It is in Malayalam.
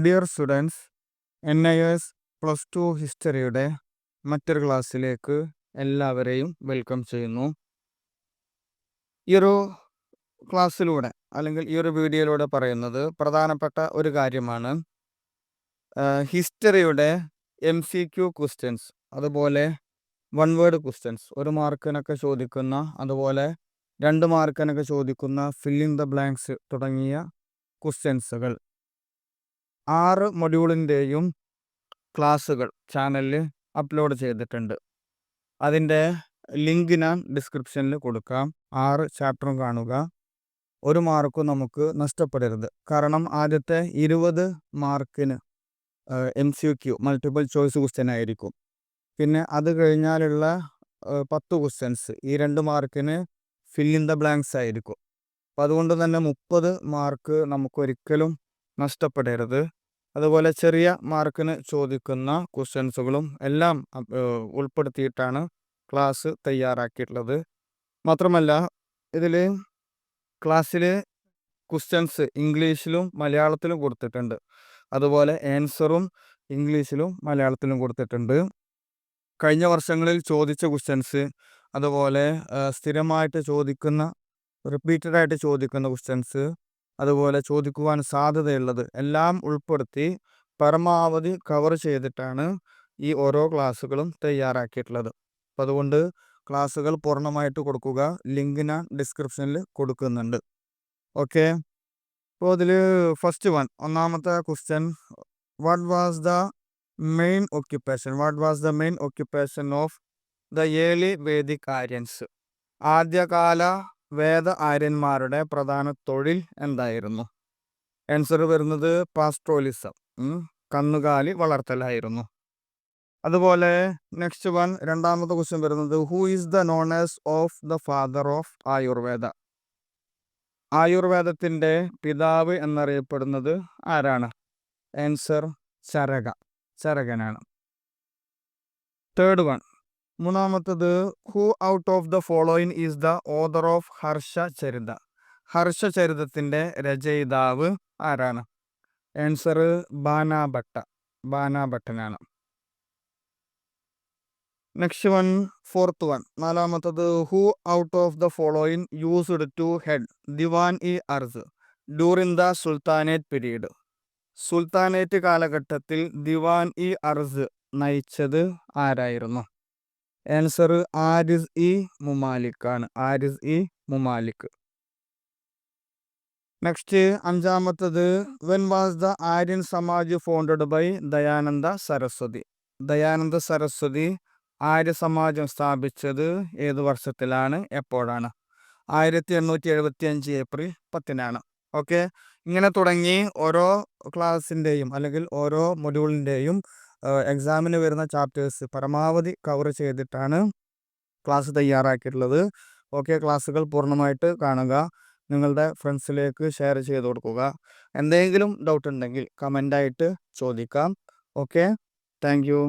Dear students, NIS plus two ഹിസ്റ്ററിയുടെ മറ്റൊരു ക്ലാസ്സിലേക്ക് എല്ലാവരെയും വെൽക്കം ചെയ്യുന്നു. ഈ ഒരു ക്ലാസ്സിലൂടെ അല്ലെങ്കിൽ ഈ ഒരു വീഡിയോയിലൂടെ പറയുന്നത് പ്രധാനപ്പെട്ട ഒരു കാര്യമാണ്. ഹിസ്റ്ററിയുടെ MCQ ക്വസ്റ്റ്യൻസ്, അതുപോലെ 1 വേർഡ് ക്വസ്റ്റ്യൻസ്, 1 മാർക്കിനൊക്കെ ചോദിക്കുന്ന, അതുപോലെ 2 മാർക്കിനൊക്കെ ചോദിക്കുന്ന ഫില്ലിംഗ് ദ ബ്ലാങ്ക്സ് തുടങ്ങിയ ക്വസ്റ്റ്യൻസുകൾ 6 മൊഡ്യൂളിൻ്റെയും ക്ലാസ്സുകൾ ചാനലിൽ അപ്ലോഡ് ചെയ്തിട്ടുണ്ട്. അതിൻ്റെ ലിങ്ക് ഞാൻ ഡിസ്ക്രിപ്ഷനിൽ കൊടുക്കാം. 6 ചാപ്റ്ററും കാണുക. 1 മാർക്കും നമുക്ക് നഷ്ടപ്പെടരുത്. കാരണം ആദ്യത്തെ 20 മാർക്കിന് MCQ മൾട്ടിപ്പിൾ ചോയ്സ് ക്വസ്റ്റ്യൻ ആയിരിക്കും. പിന്നെ അത് കഴിഞ്ഞാലുള്ള 10 ക്വസ്റ്റ്യൻസ് ഈ 2 മാർക്കിന് ഫിൽ ഇൻ ദ ബ്ലാങ്ക്സ് ആയിരിക്കും. അപ്പം അതുകൊണ്ട് തന്നെ 30 മാർക്ക് നമുക്കൊരിക്കലും നഷ്ടപ്പെടരുത്. അതുപോലെ ചെറിയ മാർക്കിന് ചോദിക്കുന്ന ക്വസ്റ്റ്യൻസുകളും എല്ലാം ഉൾപ്പെടുത്തിയിട്ടാണ് ക്ലാസ് തയ്യാറാക്കിയിട്ടുള്ളത്. മാത്രമല്ല ഇതിൽ ക്ലാസ്സിൽ ക്വസ്റ്റ്യൻസ് ഇംഗ്ലീഷിലും മലയാളത്തിലും കൊടുത്തിട്ടുണ്ട്. അതുപോലെ ആൻസറും ഇംഗ്ലീഷിലും മലയാളത്തിലും കൊടുത്തിട്ടുണ്ട്. കഴിഞ്ഞ വർഷങ്ങളിൽ ചോദിച്ച ക്വസ്റ്റ്യൻസ്, അതുപോലെ സ്ഥിരമായിട്ട് ചോദിക്കുന്ന, റിപ്പീറ്റഡായിട്ട് ചോദിക്കുന്ന ക്വസ്റ്റ്യൻസ്, അതുപോലെ ചോദിക്കുവാൻ സാധ്യതയുള്ളത് എല്ലാം ഉൾപ്പെടുത്തി പരമാവധി കവർ ചെയ്തിട്ടാണ് ഈ ഓരോ ക്ലാസ്സുകളും തയ്യാറാക്കിയിട്ടുള്ളത്. അപ്പം അതുകൊണ്ട് ക്ലാസ്സുകൾ പൂർണ്ണമായിട്ട് കൊടുക്കുക. ലിങ്ക് ഞാൻ ഡിസ്ക്രിപ്ഷനിൽ കൊടുക്കുന്നുണ്ട്. ഓക്കെ, അപ്പോൾ അതിൽ ഫസ്റ്റ് ഒന്നാമത്തെ question, what was the main occupation of the early Vedic Aryans? ആദ്യകാല വേദ ആര്യന്മാരുടെ പ്രധാന തൊഴിൽ എന്തായിരുന്നു? ആൻസർ വരുന്നത് പാസ്റ്റോളിസം, കന്നുകാലി വളർത്തലായിരുന്നു. അതുപോലെ നെക്സ്റ്റ് രണ്ടാമത്തെ ക്വസ്റ്റ്യൻ വരുന്നത്, who is the known as of the father of Ayurveda? ആയുർവേദത്തിൻ്റെ പിതാവ് എന്നറിയപ്പെടുന്നത് ആരാണ്? ആൻസർ ചരകനാണ്. തേർഡ് മൂന്നാമത്തത്, who out of the following is the author of Harshacharita? ഹർഷചരിതത്തിൻ്റെ രചയിതാവ് ആരാണ്? ആൻസർ ബാനാഭട്ടനാണ്. നെക്സ്റ്റ് ഫോർത്ത് നാലാമത്തത്, who out of the following used to head Diwan-i-Arz during the sultanate period? Sultanate കാലഘട്ടത്തിൽ ദിവാൻ-ഇ-അർസ് നയിച്ചത് ആരായിരുന്നു? ആൻസർ ആരിസ്-ഇ മുമാലിക്കാണ്. മുമാലിക്. നെക്സ്റ്റ് അഞ്ചാമത്തത്, when was the Aryan Samaj founded by Dayananda Saraswati? Dayananda Saraswati Arya സമാജം സ്ഥാപിച്ചത് ഏത് വർഷത്തിലാണ്, എപ്പോഴാണ്? 1875 ഏപ്രിൽ 10 ഓക്കെ, ഇങ്ങനെ തുടങ്ങി ഓരോ ക്ലാസ്സിൻ്റെയും അല്ലെങ്കിൽ ഓരോ മൊഡ്യൂളിൻ്റെയും എക്സാമിന് വരുന്ന ചാപ്റ്റേഴ്സ് പരമാവധി കവർ ചെയ്തിട്ടാണ് ക്ലാസ് തയ്യാറാക്കിയിട്ടുള്ളത്. ഓക്കെ, ക്ലാസ്സുകൾ പൂർണ്ണമായിട്ട് കാണുക. നിങ്ങളുടെ ഫ്രണ്ട്സിലേക്ക് ഷെയർ ചെയ്ത് കൊടുക്കുക. എന്തെങ്കിലും ഡൗട്ട് ഉണ്ടെങ്കിൽ കമൻ്റായിട്ട് ചോദിക്കാം. Okay, thank you.